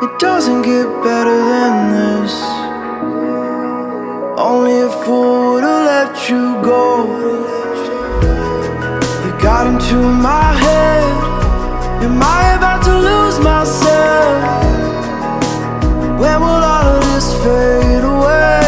It doesn't get better than this. Only a fool would've let you go. You got into my head. Am I about to lose myself? When will all of this fade away?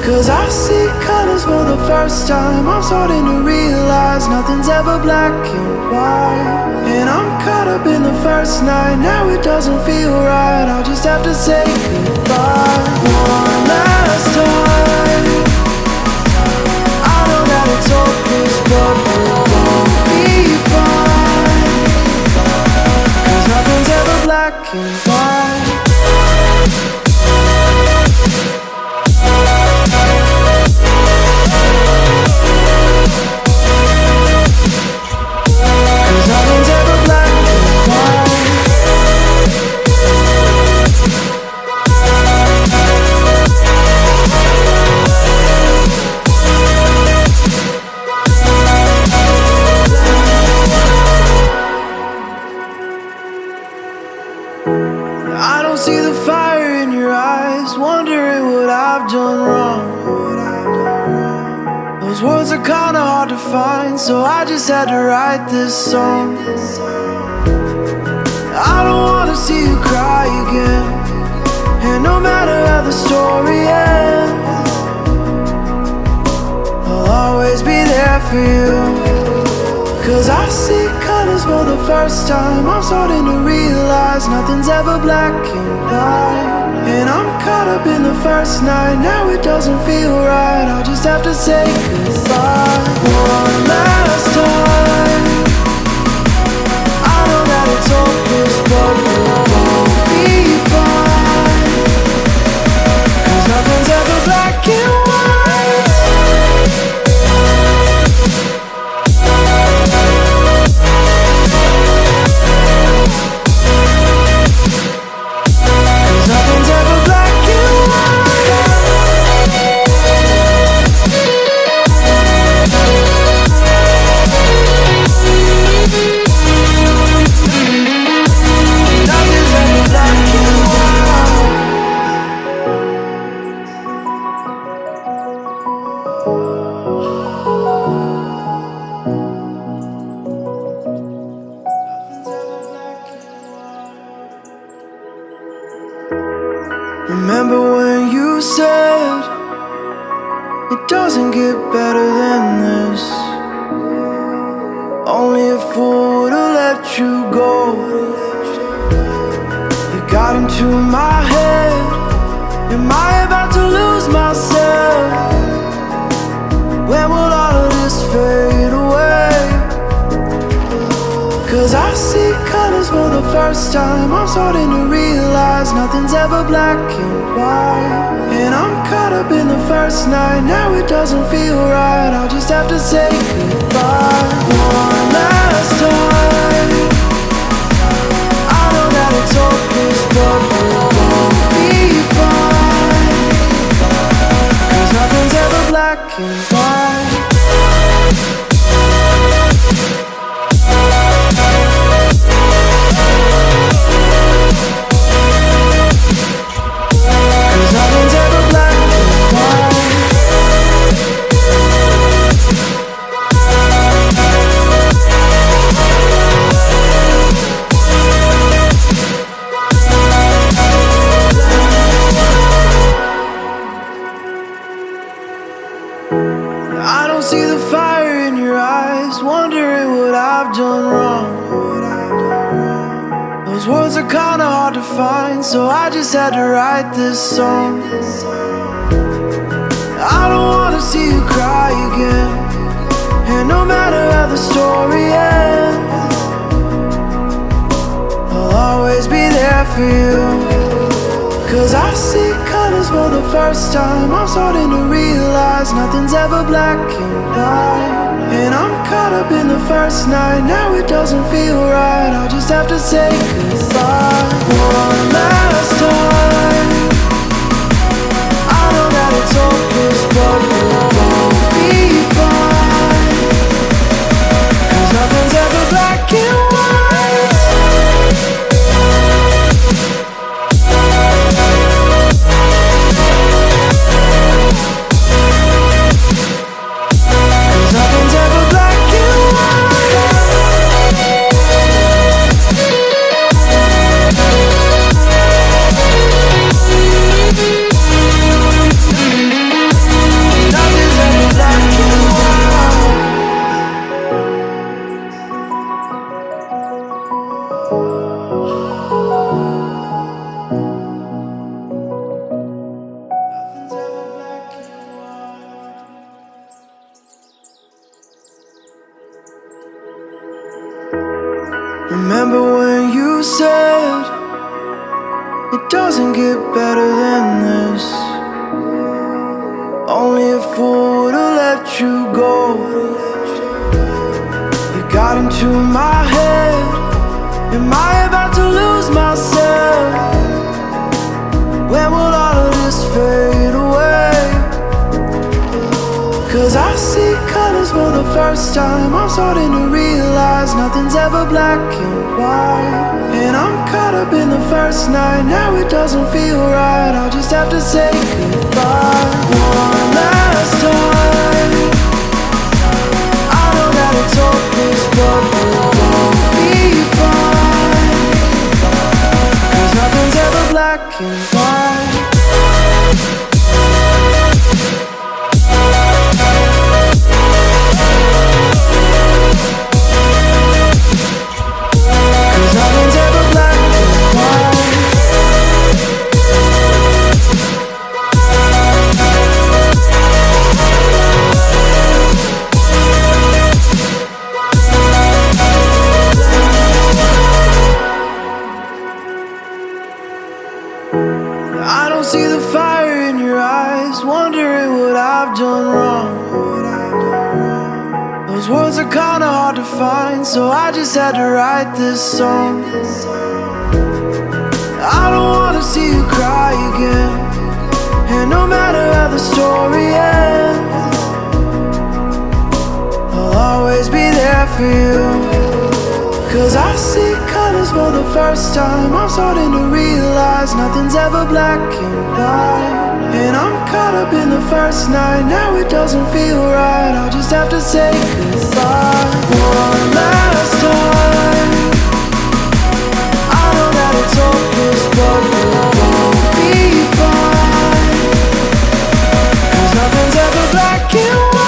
'Cause I see colors for the first time. I'm starting to realize nothing's ever black and white. And I'm caught up in the first night. Now it doesn't feel right. I'll just have to say goodbye one last time. I know that it's hopeless, but we'll both be fine. 'Cause nothing's ever black and white. I don't see the fire in your eyes, wondering what I've done wrong. Those words are kinda hard to find, so I just had to write this song. I don't wanna see you cry again, and no matter how the story ends, I'll always be there for you. 'Cause I see colors for the first time. I'm starting to realize nothing's ever black and white. And I'm caught up in the first night. Now it doesn't feel right. I'll just have to say goodbye one last time. I know that it's hopeless, but we'll both be fine. 'Cause nothing's ever black and white. Remember when you said it doesn't get better than this? Only a fool would've let you go. You got into my head. Am I about to lose myself? When will all of this fade away? 'Cause I see colors for the first time. I'm starting to realize nothing's ever black and white. And I'm caught up in the first night. Now it doesn't feel right. I'll just have to say goodbye one last time. I know that it's hopeless, but we'll both be fine. 'Cause nothing's ever black and white. I don't see the fire in your eyes, wondering what I've done wrong. Those words are kinda hard to find, so I just had to write this song. I don't wanna see you cry again, and no matter how the story ends, I'll always be there for you. 'Cause I see colors for the first time. I'm starting to realize nothing's ever black and white. And I'm caught up in the first night. Now it doesn't feel right. I'll just have to say goodbye one last time. I know that it's hopeless, but we'll both be fine. 'Cause nothing's ever black and white. Remember when you said it doesn't get better than this? Only a fool would've let you go. You got into my head. Am I about to lose myself? When will all of this fade away? 'Cause I see colors for the first time. I'm starting to realize nothing's ever black and white. And I'm caught up in the first night. Now it doesn't feel right. I'll just have to say goodbye one last time. I know that it's hopeless, but we'll both be fine. 'Cause nothing's ever black and white. I don't see the fire in your eyes, wondering what I've done wrong. Those words are kinda hard to find, so I just had to write this song. I don't wanna see you cry again, and no matter how the story ends, I'll always be there for you. 'Cause I see colors for the first time. I'm starting to realize nothing's ever black and white. And I'm caught up in the first night. Now it doesn't feel right. I'll just have to say goodbye one last time. I know that it's hopeless, but we'll both be fine. 'Cause nothing's ever black and white.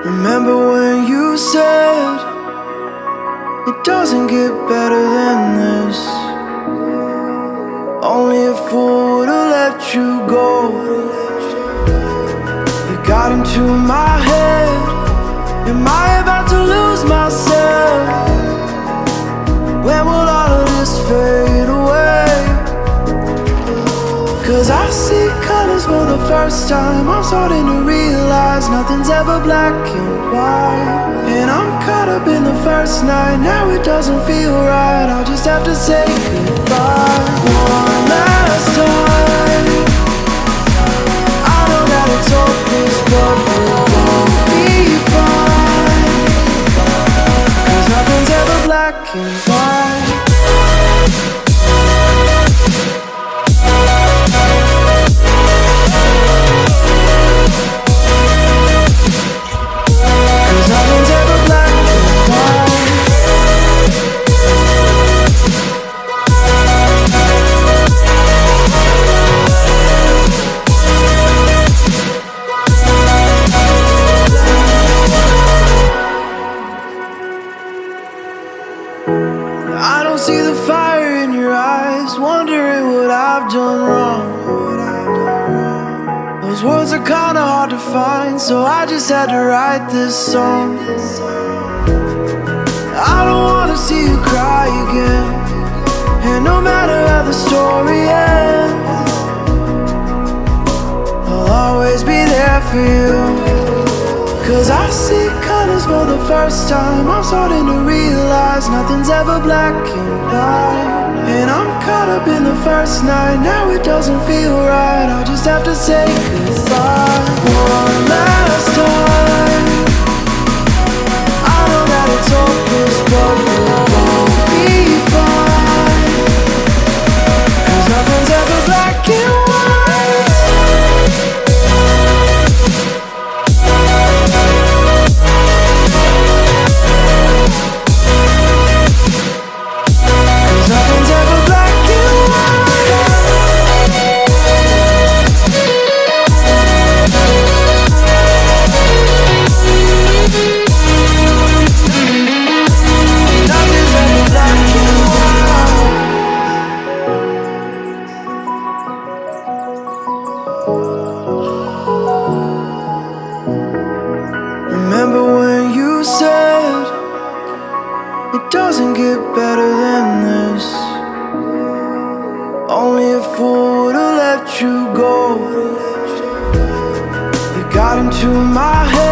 Remember when you said it doesn't get better than this? Only a fool would've let you go. You got into my head. Am I about to lose myself? When will all of this fade away? 'Cause I see colors for the first time. I'm starting to realize nothing's ever black and white. And I'm caught up in the first night. Now it doesn't feel right. I'll just have to say goodbye one last time. I know that it's hopeless, but we'll both be fine. 'Cause nothing's ever black and white. I don't see the fire in your eyes, wondering what I've done wrong. Those words are kinda hard to find, so I just had to write this song. I don't wanna see you cry again, and no matter how the story ends, I'll always be there for you. 'Cause I see colors for the first time. I'm starting to realize nothing's ever black and white. And I'm caught up in the first night. Now it doesn't feel right. I'll just have to say goodbye one last time. I know that it's hopeless, but we'll both be fine. 'Cause nothing's ever black and white. Nothing's ever black and white. Nothing's ever black and white. Remember when you said it doesn't get better than this? Only a fool would've let you go. You got into my head.